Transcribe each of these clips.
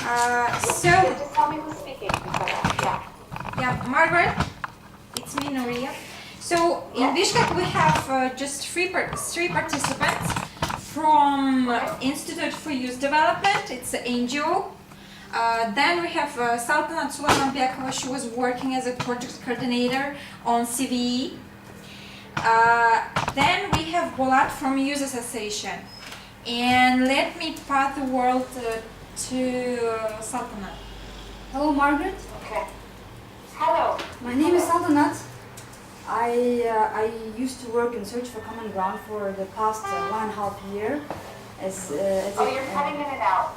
Just tell me who's speaking. Yeah, Margaret, it's me, Nuria. So in Bishkek we have just three participants from Institute for Youth Development. It's an NGO. Then we have Saltanat Sulaymanbekova. She was working as a project coordinator on CVE. Then we have Bolat from Youth Association. And let me pass the word to Saltanat. Hello, Margaret. Okay. Hello. My name is Saltanat. I used to work in Search for Common Ground for the past 1.5 years. You're cutting in and out.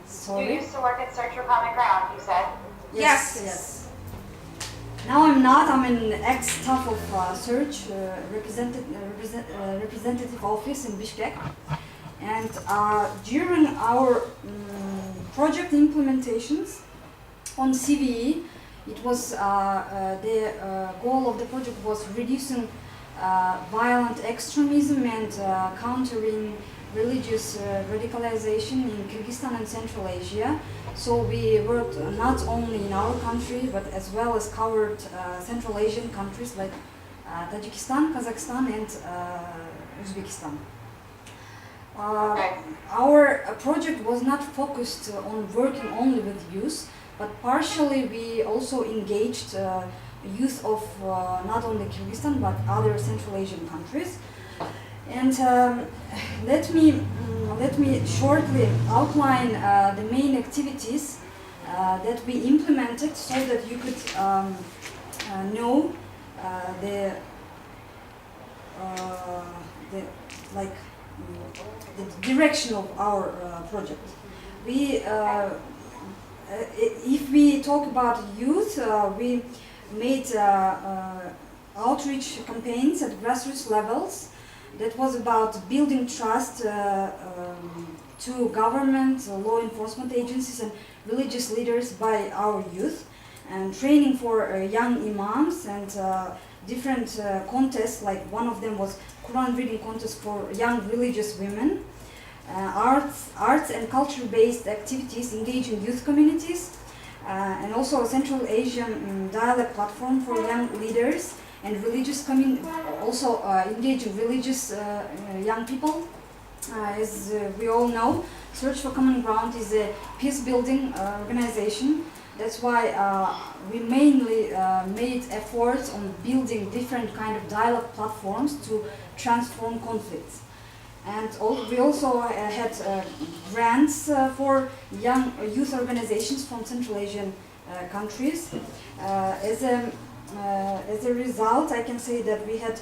Sorry? You used to work at Search for Common Ground, you said? Yes. Now I'm not. I'm an ex-staff of Search representative office in Bishkek. And during our project implementations on CVE, it was the goal of the project was reducing violent extremism and countering religious radicalization in Kyrgyzstan and Central Asia. So we worked not only in our country but as well as covered Central Asian countries like Tajikistan, Kazakhstan and Uzbekistan. Our project was not focused on working only with youth, but partially we also engaged youth of not only Kyrgyzstan but other Central Asian countries. And let me shortly outline the main activities that we implemented so that you could know the direction of our project. If we talk about youth, we made outreach campaigns at grassroots levels that was about building trust to government, law enforcement agencies and religious leaders by our youth, and training for young imams and different contests, like one of them was Quran reading contest for young religious women, arts and culture-based activities engaging youth communities, and also a Central Asian dialogue platform for young leaders and religious also engaging religious young people. As we all know, Search for Common Ground is a peace-building organization. That's why we mainly made efforts on building different kind of dialogue platforms to transform conflicts. And we also had grants for young youth organizations from Central Asian countries. As a result, I can say that we had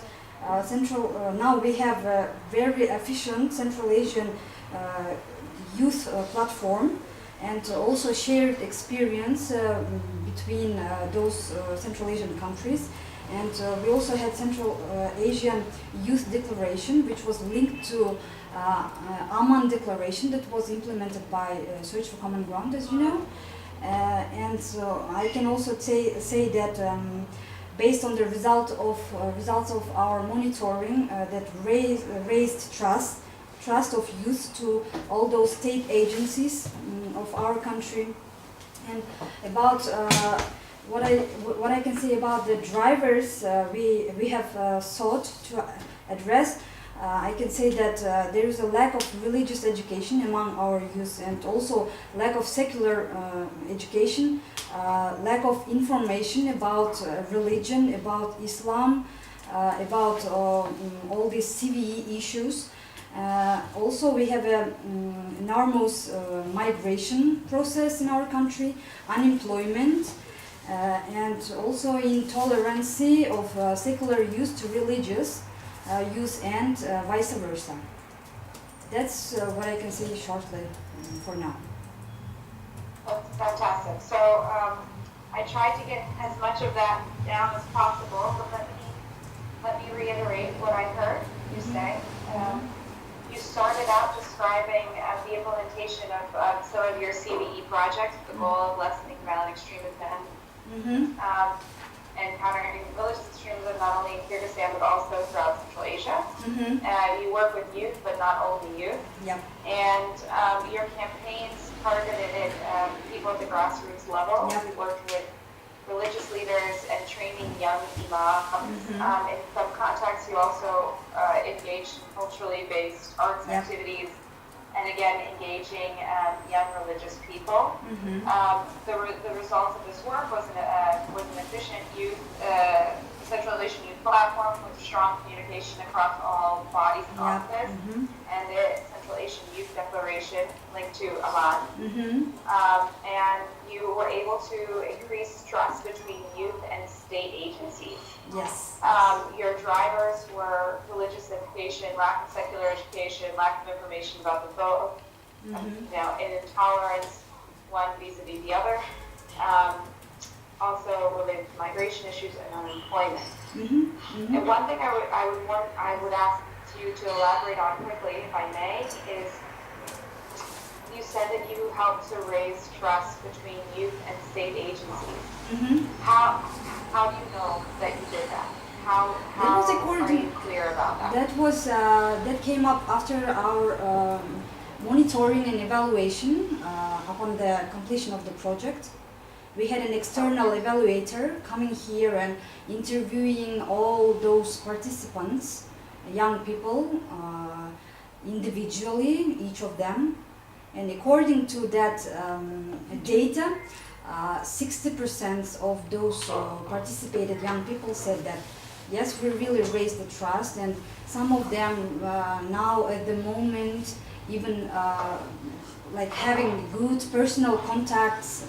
now we have a very efficient Central Asian youth platform, and also shared experience between those Central Asian countries. And we also had Central Asian Youth Declaration, which was linked to Amman Declaration that was implemented by Search for Common Ground, as you know. And so I can also say that based on the results of our monitoring, that raised trust of youth to all those state agencies of our country. And about what I can say about the drivers we have sought to address, I can say that there is a lack of religious education among our youth, and also lack of secular education, lack of information about religion, about Islam, about all these CVE issues. Also, we have an enormous migration process in our country, unemployment, and also intolerance of secular youth to religious youth, and vice versa. That's what I can say shortly for now. That's fantastic. So I tried to get as much of that down as possible, but let me reiterate what I heard you say. You started out describing the implementation of some of your CVE projects, the goal of lessening violent extremism and countering religious extremism, not only in Kyrgyzstan but also throughout Central Asia. You work with youth, but not only youth. Yep. And your campaigns targeted people at the grassroots level. Yep. We worked with religious leaders and training young imams. In some contexts, you also engaged in culturally based arts Yep. activities, and again, engaging young religious people. The results of this work was an efficient youth, decentralization youth platform with strong communication across all bodies in office, and the Central Asian Youth Declaration linked to Amman. And you were able to increase trust between youth and state agencies. Yes. Your drivers were religious education, lack of secular education, lack of information about the both, and intolerance, one vis-a-vis the other. Also related to migration issues and unemployment. And one thing I would ask you to elaborate on quickly, if I may, is you said that you helped to raise trust between youth and state agencies. How do you know that you did that? How are you clear about that? That came up after our monitoring and evaluation upon the completion of the project. We had an external evaluator coming here and interviewing all those participants, young people, individually, each of them. And according to that data, 60% of those participated young people said that yes, we really raised the trust, and some of them now at the moment even like having good personal contacts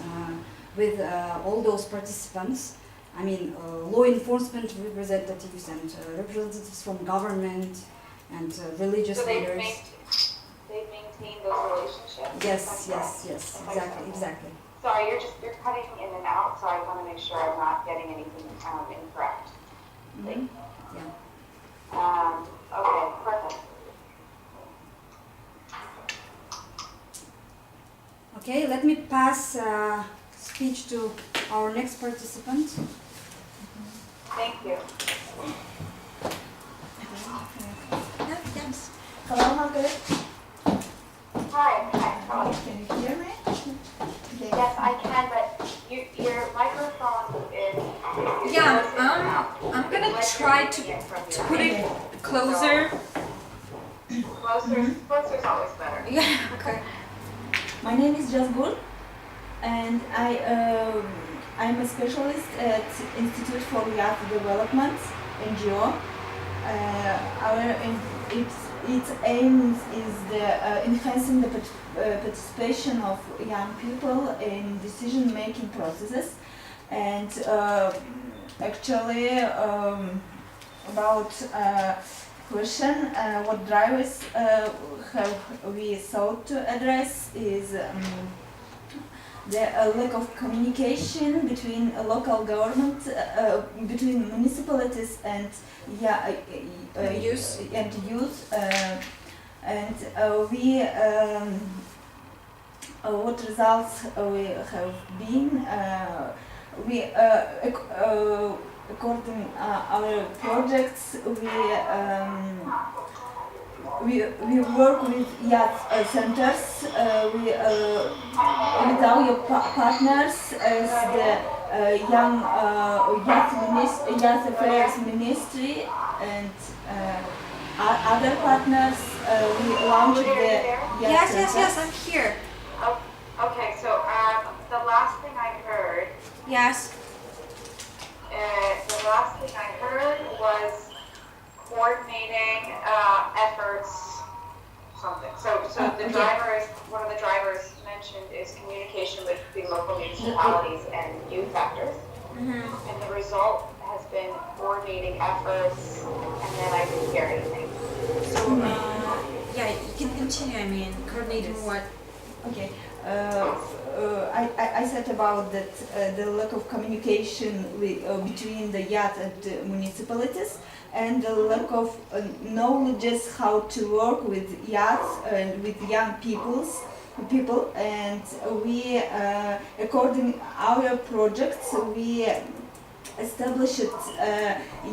with all those participants. I mean, law enforcement representatives and representatives from government and religious So leaders. They've maintained those relationships? Yes, exactly. Sorry, you're cutting in and out, so I want to make sure I'm not getting anything incorrect. Okay, perfect. Okay, let me pass speech to our next participant. Thank you. Hello, Margaret. Hi. How are you? Can you hear me? Okay. Yes, I can, but your microphone is. I'm gonna try to put it closer. Closer's always better. Yeah, okay. My name is Jasgur, and I'm a specialist at Institute for Youth Development, NGO. Its aim is enhancing the participation of young people in decision-making processes, and actually about question what drivers have we sought to address is the lack of communication between local government, between municipalities and Youth. and we what results we have been we according our projects we work with youth centers with our partners as the young youth affairs ministry and other partners. We launched the youth centers. Yes, I'm here. Okay, so the last thing I heard. Yes. The last thing I heard was coordinating efforts, something. So the drivers, one of the drivers mentioned is communication between local municipalities and youth actors. And the result has been coordinating efforts, and then I didn't hear anything. So, yeah, you can continue, I mean, coordinating what? Okay. I said about that the lack of communication between the youth and the municipalities, and the lack of knowledge how to work with youth and with young people, and we according our projects we established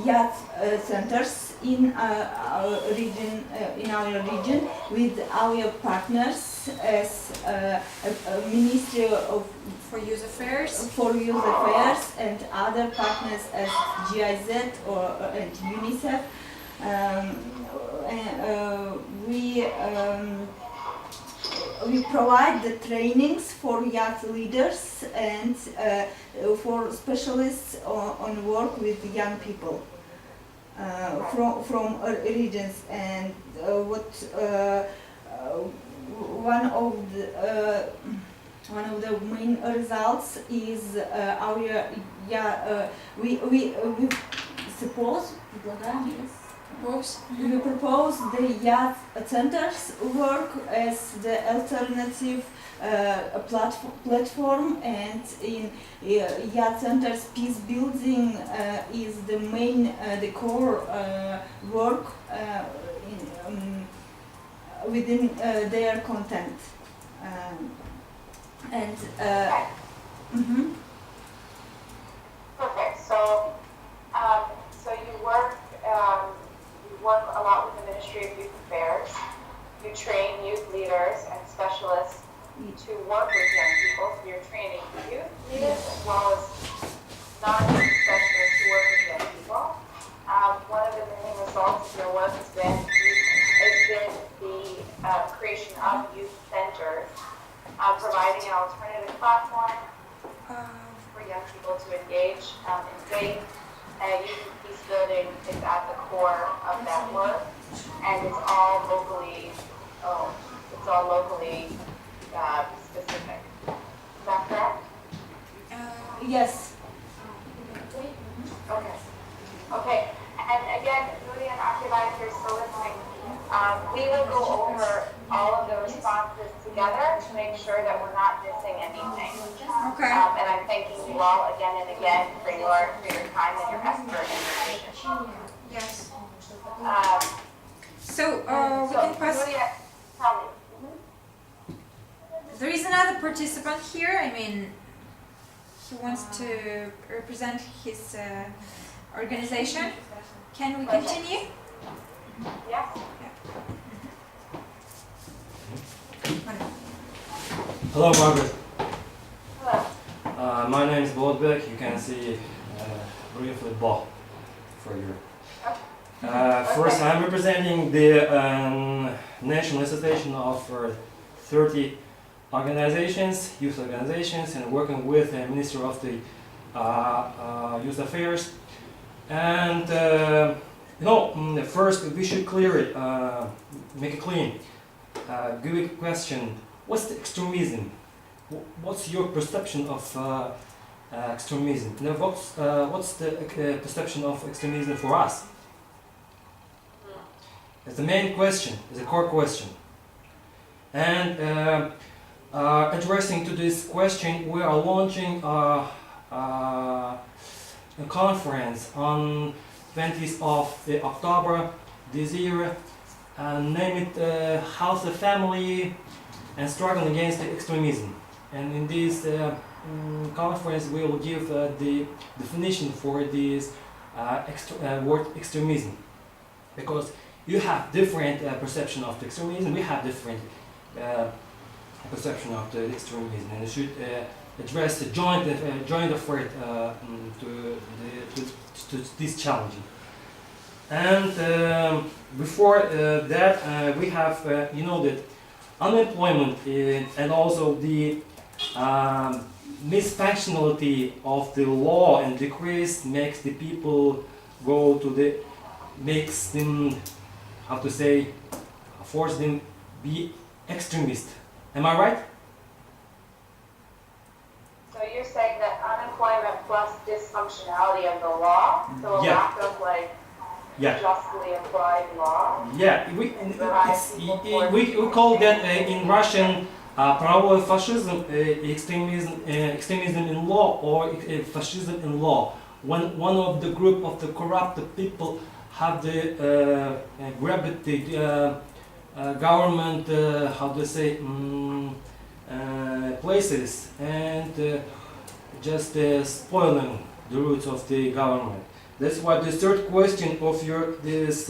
youth centers in our region, with our partners as Ministry of For Youth Affairs. for Youth Affairs and other partners as GIZ or and UNICEF. We provide the trainings for youth leaders and for specialists on work with young people from regions. And one of the main results is we suppose we propose the youth centers work as the alternative platform, and in youth centers peace building is the main the core work within their content. Perfect. So you work a lot with the Ministry of Youth Affairs. You train youth leaders and specialists to work with young people. So you're training youth leaders as well as non-youth specialists to work with young people. One of the main results of your work has been the creation of youth centers, providing an alternative platform for young people to engage in faith. Youth and peace building is at the core of that work, and it's all locally owned. It's all locally specific. Is that correct? Yes. Okay. Okay. And again, Julia and Akiva, if you're still listening, we will go over all of the responses together to make sure that we're not missing anything. Okay. And I'm thanking you all again and again for your time and your expert information. Yes. So We can pass. Julia, tell me. There is another participant here. I mean, he wants to represent his organization. Can we continue? Yes? Hello, Margaret. Hello. My name is Bolotbek. You can see briefly Bo for you. First, I'm representing the National Association of 30 organizations, youth organizations, and working with the Ministry of the Youth Affairs. And first we should clear it, make it clean. Give a question. What's the extremism? What's your perception of extremism? Now, what's the perception of extremism for us? It's the main question, it's a core question. And addressing to this question, we are launching a conference on 20th of October this year, and name it House of Family and Struggle Against Extremism. And in this conference we will give the definition for this word extremism, because you have different perception of the extremism, we have different perception of the extremism, and you should address the joint effort to this challenge. And before that, we have that unemployment and also the misfunctionality of the law and decrees makes the people go to the makes them, how to say, force them be extremist. Am I right? So you're saying that unemployment plus dysfunctionality of the law, so a Yeah. lack of Yeah. justly applied law. Yeah, we call that in Russian parallel fascism, extremism in law, or fascism in law. When one of the group of the corrupted people have the grabbed the government, how to say, places, and just spoiling the roots of the government. That's why the third question of this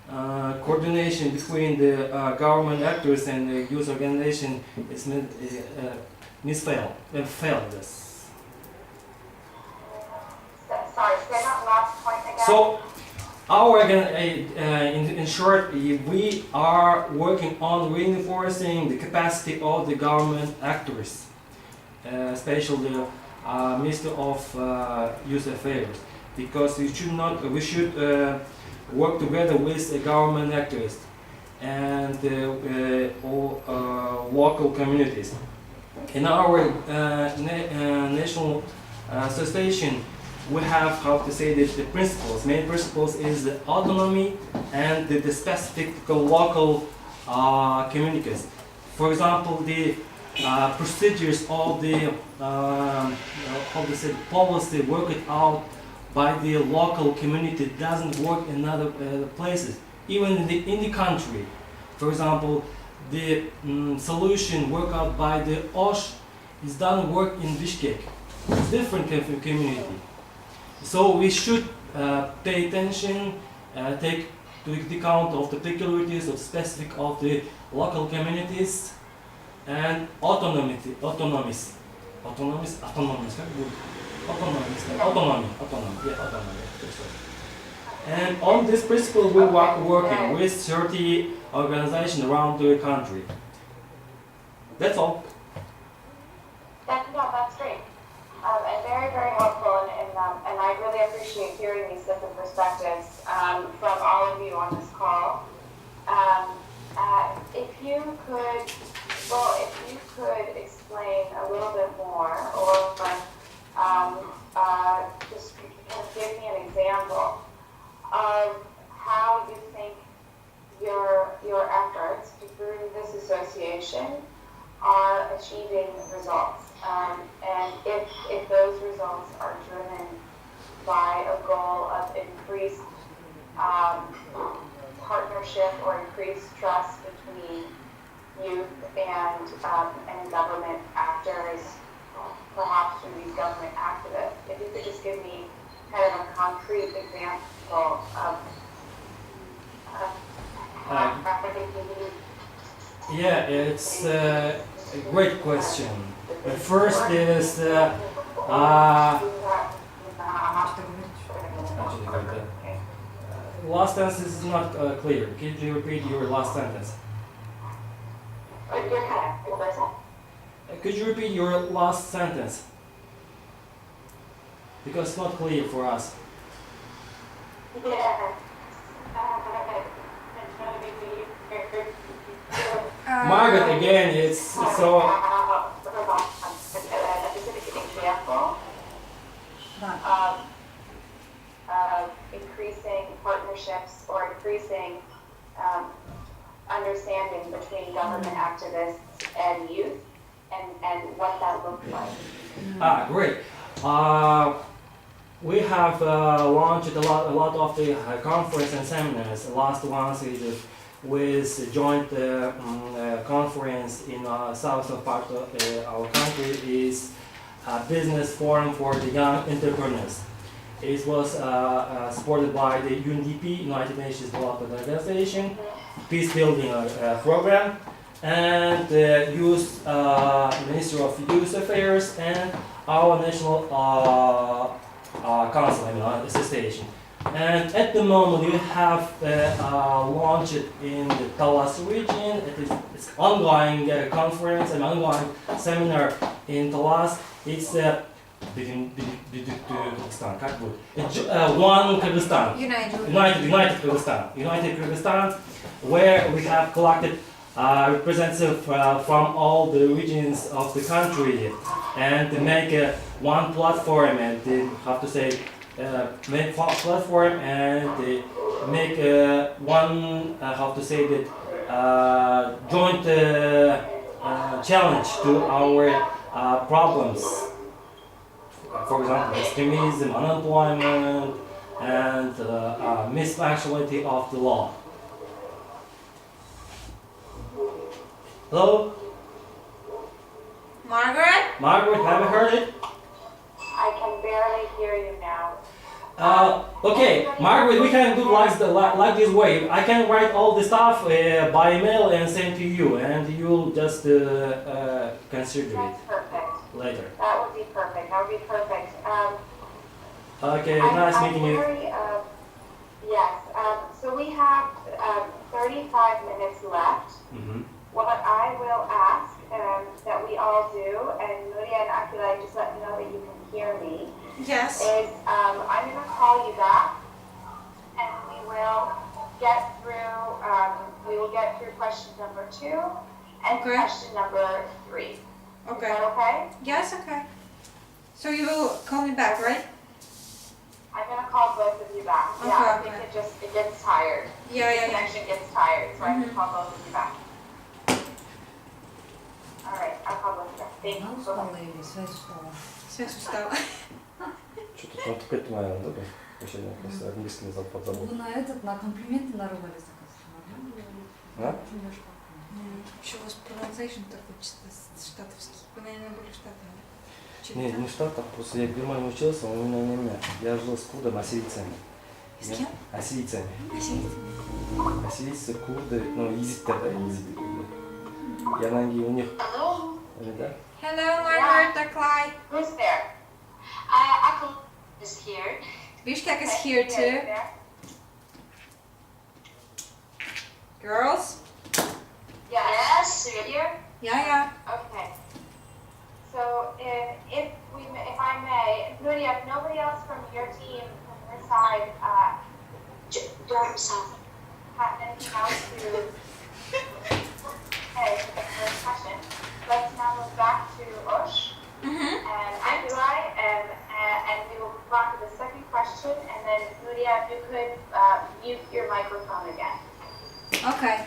coordination between the government actors and the youth organization is failed. This. Sorry, say that last point again. So, in short, we are working on reinforcing the capacity of the government actors, especially Minister of Youth Affairs, because we should work together with the government actors and all local communities. In our national association, we have, how to say this, the principles. Main principles is the autonomy and the specific local communities. For example, the procedures of the how to say, policy worked out by the local community doesn't work in other places, even in the country. For example, the solution worked out by the OSH doesn't work in Bishkek. It's different community. So we should pay attention, take to the account of the peculiarities of specific of the local communities and autonomy. And on this principle, we are working with 30 organizations around the country. That's all. That's great. And very, very helpful, and I really appreciate hearing these different perspectives from all of you on this call. If you could explain a little bit more, or just kind of give me an example of how you think your efforts through this association are achieving results. And if those results are driven by a goal of increased partnership or increased trust between youth and government actors, perhaps through these government activists. If you could just give me kind of a concrete example of yeah, it's a great question. The first is last sentence is not clear. Could you repeat your last sentence? Could you repeat your last sentence? Because it's not clear for us. Margaret, again, it's so. A specific example of increasing partnerships or increasing understanding between government activists and youth, and what that looked like. Great. We have launched a lot of the conference and seminars. The last one is with a joint conference in southern part of our country is a business forum for the young entrepreneurs. It was supported by the UNDP, United Nations Development Organization, peace building program, and the Youth Ministry of Youth Affairs and our National Council, Association. And at the moment, we have launched it in the Talas region. It's ongoing conference and ongoing seminar in Talas. It's one Kyrgyzstan. United Kyrgyzstan, where we have collected representatives from all the regions of the country, and to make one platform and have to say make platform and make one how to say that joint challenge to our problems. For example, extremism, unemployment, and misfunctionality of the law. Hello? Margaret? Margaret, have you heard it? I can barely hear you now. Okay, Margaret, we can do like this way. I can write all the stuff by email and send to you, and you'll just consider it That's perfect. later. That would be perfect. That would be perfect. Okay, nice meeting you. Yes. So we have 35 minutes left. Mm-hmm. What I will ask that we all do, and Nuria and Akila, just let me know that you can hear me, Yes. is I'm going to call you back, and we will get through question number 2 and Okay. question number 3. Is Okay. that okay? Yes, okay. So you will call me back, right? I'm going to call both of you back. Okay, Yeah, I okay. think it gets tired. Yeah, The yeah, yeah. connection gets tired, so I Mhm. can call both of you back. All right, I'll call both of you back. Thank you. Она устала или связь устала? Связь устала. Что-то там тупит моя, да? Вообще, просто английский не забыл. Вы на комплименты наругались, оказывается. А? Еще у вас pronunciation такой штатовский. Вы, наверное, были в Штатах. Не, не в Штатах, просто я в Германии учился, у меня не имя. Я жил с курдом, ассирийцами. С кем? Ассирийцами. Ассирийцами. Ассирийцы, курды, ну, езиты, да, езиты курды. Я на у них... Hello? Да? Hello, Margaret, Aklai. Who's there? Akil is here. Bishkek is here too. Girls? Yes, you're here? Yeah, yeah. Okay. So if I may, Nuria, if nobody else from your team, from your side, have anything else to say for the first question, let's now move back to Ush Mm-hmm. and Abdulai, and we will move on to the second question, and then Nuria, if you could mute your microphone again. Okay.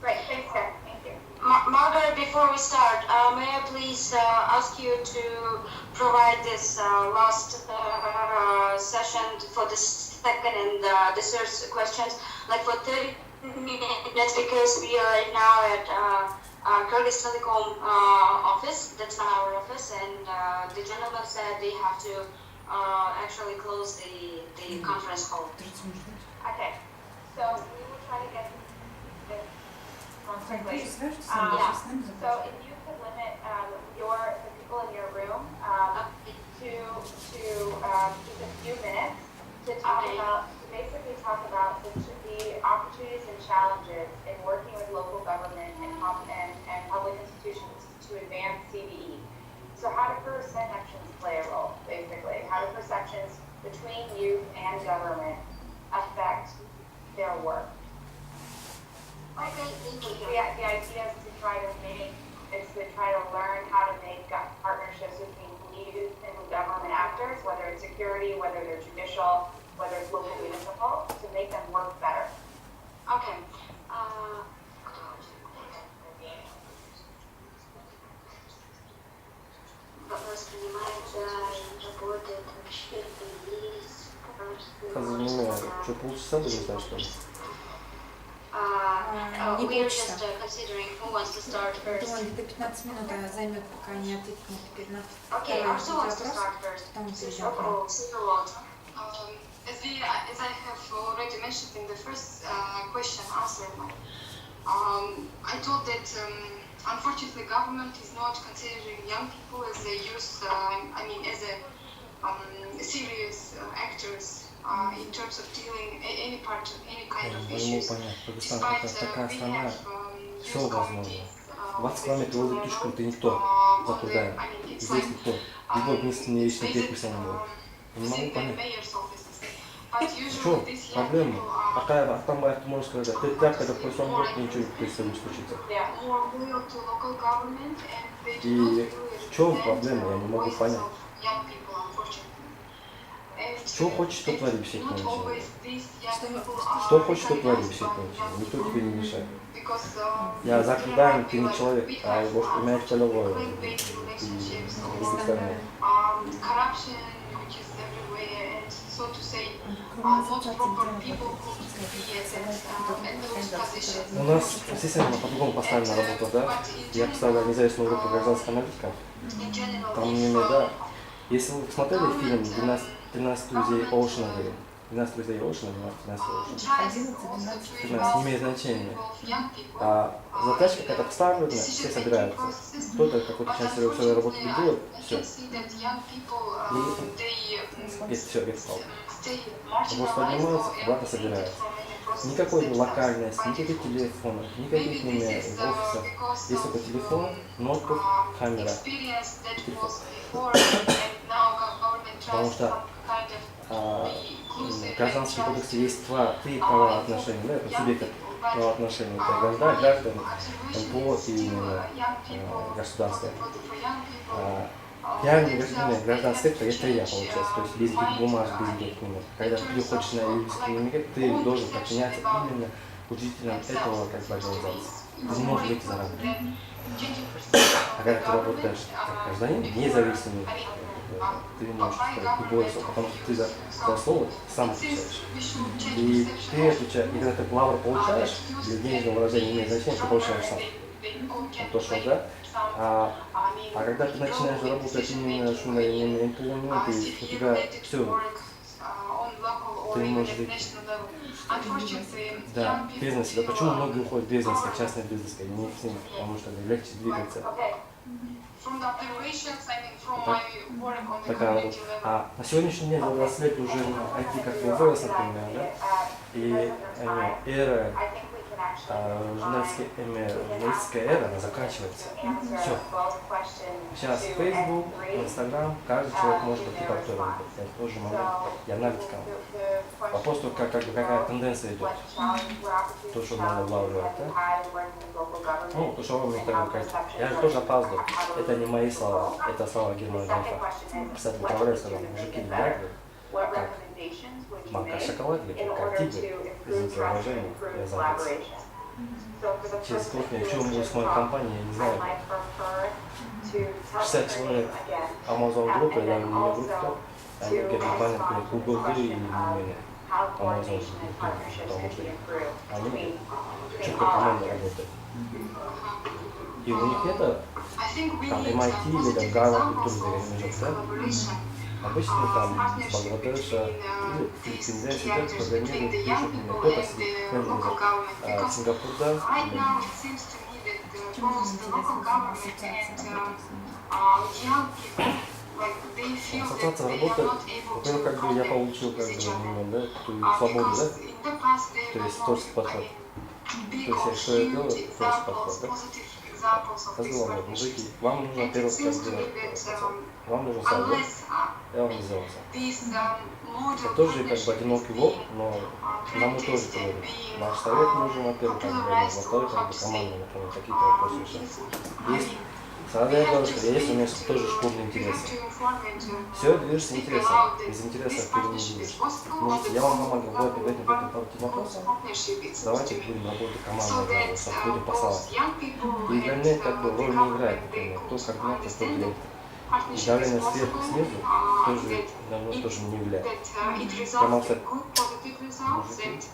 Great, thanks, Steph. Thank you. Margaret, before we start, may I please ask you to provide this last session for the second and the third questions, like for 30 minutes, because we are now at Kyrgyz Telecom office. That's not our office, and the gentleman said they have to actually close the conference hall. Okay, so we will try to get this more quickly. So if you could limit the people in your room to just a few minutes to basically talk about the opportunities and challenges in working with local government and public institutions to advance CVE. So how do perceptions play a role, basically? How do perceptions between youth and government affect their work? Okay, thank you. The idea is to try to learn how to make partnerships between youth and government actors, whether it's security, whether they're judicial, whether it's local municipal, to make them work better. Okay. Что, полчаса будем ждать, что ли? Не We are полчаса. just considering who wants to start first. Думаю, где-то 15 минут займет, пока не ответит на Okay, второй Arsu wants to вопрос. start first. Потом перейдем к Oh, Silverwater. As I have already mentioned in the first question answer, I thought that unfortunately government is not considering young people as a youth, as serious actors in terms of dealing any kind of Не issues. могу понять, Пакистан Despite это такая we страна, have все youth возможно. committees, 20 километров возле Тушкан ты никто, заблуждаем. it's Здесь like никто. Любой единственный личный based, перепись не было. Не within могу the понять. mayor's offices. But В usually чем these young проблема? people are Какая Ахтамбаев, ты можешь сказать, ты так, когда в прошлом году ничего не случится. Yeah. more loyal to local government and they do И not really в чем represent проблема? Я не могу voices понять. of young people, unfortunately. And, Что хочешь, что it's творим все not эти always начинания. these young people are Что хочешь, что творим recognized все by эти young начинания. Никто people. тебе не мешает. Because, Я there заклинаю, might ты be не like человек, big а его factors, имеешь полевое. clan-based И relationships другие or страны. corruption which is everywhere and so to say not proper people who be at those positions. У нас система по-другому поставлена работа, да? Я представляю независимую группу гражданских аналитиков. In general, Там if именно, да, Если вы посмотрели фильм «13 друзей Оушена», 12 друзей Оушена, 13 Оушена, 13, не имеет значения. Задача какая-то поставлена, все собираются. Кто-то какую-то часть своей работы делает, все. И все, век стал. Вопрос поднимается, обратно собирается. Никакой локальности, никаких телефонов, никаких имей, офисов. Есть только телефон, ноутбук, камера. Телефон. Потому что в Гражданском кодексе есть три правоотношения, да, это субъекты правоотношений, это граждане, НПО и государство. Реальный гражданский сектор — это я, получается, то есть без этих бумаг, без этих документов. Когда ты хочешь на юридическом языке, ты должен подчиняться именно учителям этого организации. Ты не можешь выйти за рамки. А когда ты работаешь как гражданин, независимый, ты не можешь сказать любое слово, потому что ты за слово сам отвечаешь. И ты отвечаешь, и когда ты лавр получаешь, для денежного выражения имеет значение, ты получаешь сам. То, что да. А когда ты начинаешь работать именно на НПО, у тебя все, ты не можешь выйти. Да, бизнес. Да, почему многие уходят в бизнес, как частный бизнес, как не всем, потому что легче двигаться. Такая вот. А на сегодняшний день, за 20 лет уже IT как бы вырос, например, да? И эра, журналистская эра, она заканчивается. Все. Сейчас Facebook, Instagram, каждый человек может быть репортером. Я тоже могу. Я аналитиком. Вопрос только, какая тенденция идет. То, что надо влаживать, да? Ну, то, что вы мне так говорите. Я же тоже опаздываю. Это не мои слова, это слова Германа Грефа. Кстати, управляю, сказал, мужики не так, как мака шоколад, как тигр, извините выражение, я занялся. Через кухню, что будет с моей компанией, я не знаю. 60 человек Amazon группы, я не группа, они говорят, Google или Amazon группа, потому что они четко команда работает. И у них это, там, MIT или там Гарвард, культурный университет, да? Обычно там с Бангладеша или Филиппинза сидят, программируют, пишут, кто-то сидит, Сингапур, да? Ассоциация работает, во-первых, как бы я получил как бы, да, ту свободу, да? То есть творческий подход. То есть что я делаю, творческий подход, да? Разговаривать, мужики, вам нужно первый как сделать, вам нужен сайт, да? Я вам сделал сайт. Я тоже как бы одинокий волк, но нам тоже говорит. Наш совет нужен, во-первых, как бы, во-вторых, как бы команда, например, какие-то вопросы решать. Есть, сразу я говорю, что есть у меня тоже шкурные интересы. Все движется интересом, без интереса ты не движешь. Ну, я вам помогу в этим вопросам. Давайте будем работать командой, чтобы будем посылать. И для меня как бы роль не играет, например, кто координатор, кто директор. И давление сверху, снизу тоже давно тоже не влияет. Потому что мужики,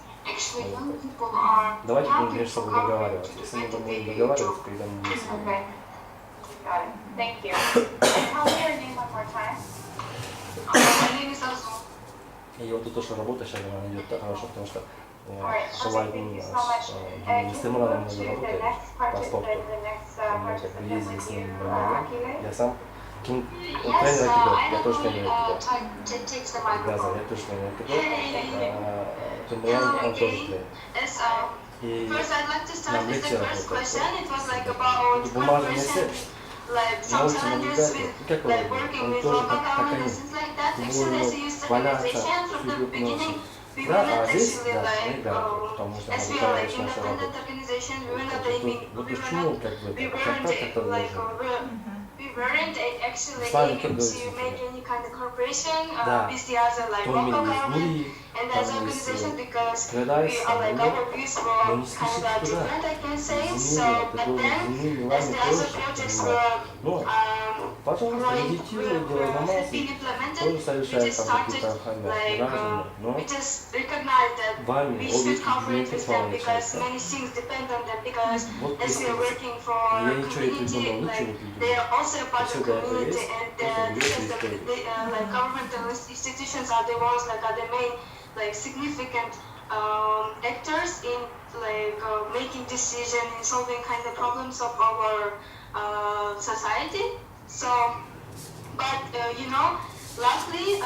давайте будем между собой договариваться. Если мы будем договариваться, когда мы будем с вами. Thank you. Tell me your name one more time. И вот то, что работа сейчас она идет так хорошо, потому что Alright, с Тимураном много работает по спорту. Мы как бы ездили с ним нормально. Я сам тренер айкидо, я тоже тренер айкидо. Газа, я тоже тренер айкидо. Тимуран, он тоже тренер. И нам лекция работает. Бумажный месяц. Научно навигатор, как он тоже как они. Ему валяться, фигурку носит. Да, а здесь, да, мы играем, потому что мы выполняем нашу работу. Вот почему, как бы, контакт это должен. С вами как говорится, да, то мир есть бури, там есть Paradise, но не спешите туда. Извини, ты должен, извини, ладно, тоже, но Пожалуйста, Right, медитируй, делай has намаз, been и implemented, тоже we совершай just там started какие-то хамят like разумно, но we just recognize that вами we обе should эти cooperate единицы with them because получается. many things depend on them because Вот as we are принцип. working for Я ничего не community, придумал, like ничего не they придумал. are also a part Все of до этого community есть, and просто this берешь is и the используешь. like governmental institutions are the ones like are the main like significant actors in like making decisions in solving kind of problems of our society. So, but you know, lastly,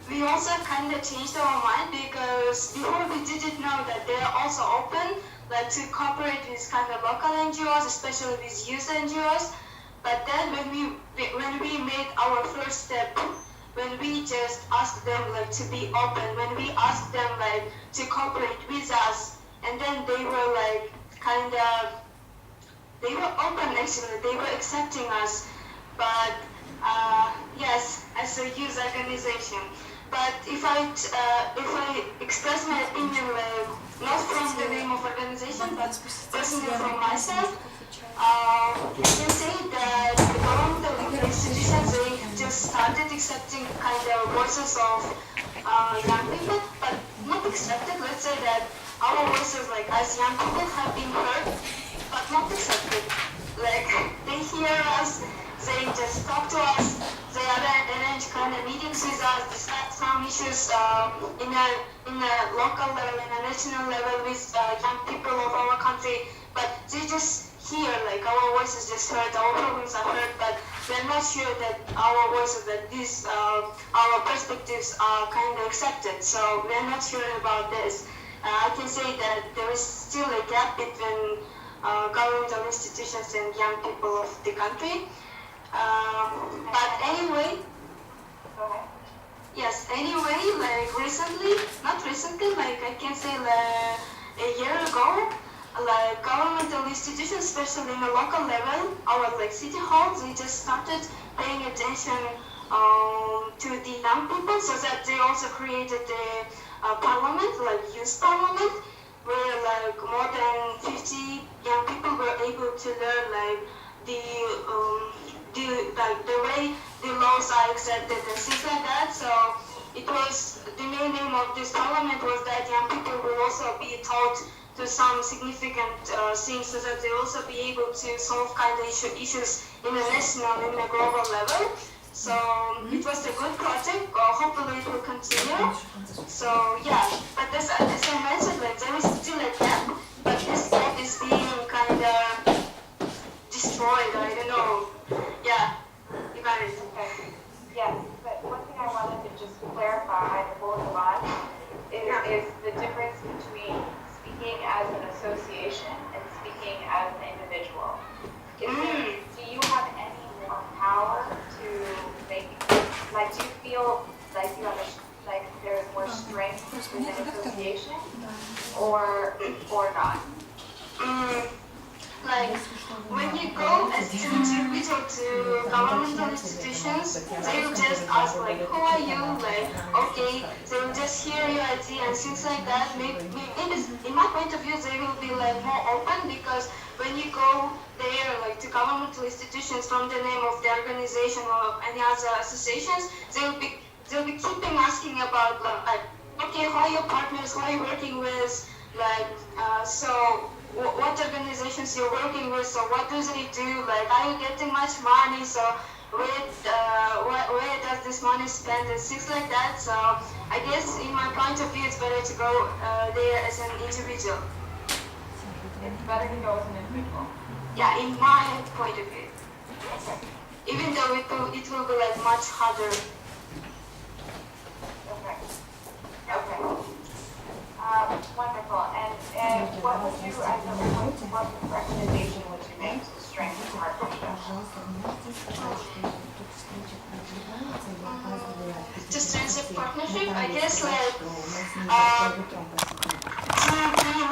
we also kind of changed our mind because before we didn't know that they are also open like to cooperate with kind of local NGOs, especially with youth NGOs. But then when we made our first step, when we just asked them like to be open, when we asked them like to cooperate with us, and then they were like kind of, they were open actually, they were accepting us, but yes, as a youth organization. But if I express my opinion like not from the name of organization, but personally from myself, I can say that the governmental institutions they just started accepting kind of voices of young people, but not accepted. Let's say that our voices, like as young people, have been heard, but not accepted. Like they hear us, they just talk to us, they arrange kind of meetings with us, discuss some issues in a local level, in a national level with young people of our country, but they just hear like our voices just heard, our problems are heard, but they're not sure that our voices, that these our perspectives are kind of accepted. So we're not sure about this. I can say that there is still a gap between governmental institutions and young people of the country. But anyway, yes, anyway, like recently, not recently, like I can say like a year ago, like governmental institutions, especially in the local level, our like city halls, they just started paying attention to the young people, so that they also created a parliament, like youth parliament, where like more than 50 young people were able to learn like the way the laws are accepted and things like that. So it was the main aim of this parliament was that young people will also be taught to some significant things so that they also be able to solve kind of issues in a national, in a global level. So it was a good project. Hopefully it will continue. So yeah, but as I mentioned, like there is still a gap, but this gap is being kind of destroyed. I don't know. Yeah, you got it. Okay. Yes, but one thing I wanted to just clarify before we move on is the difference between speaking as an association and speaking as an individual. Do you have any more power to make, like, do you feel like you have like there's more strength with an association or not? Like when you go as an individual to governmental institutions, they will just ask like, who are you? Like, okay, they will just hear your idea and things like that. Maybe in my point of view, they will be like more open because when you go there like to governmental institutions from the name of the organization or any other associations, they'll be keeping asking about like okay, who are your partners, who are you working with, like so what organizations you're working with, so what do they do, like are you getting much money, so where does this money spend and things like that. So I guess in my point of view it's better to go there as an individual. It's better to go as an individual. Yeah, in my point of view. Okay. Even though it will be like much harder. Okay. Okay. Wonderful. And what would you, what recommendation would you make to strengthen partnership? To strengthen partnership, I guess like to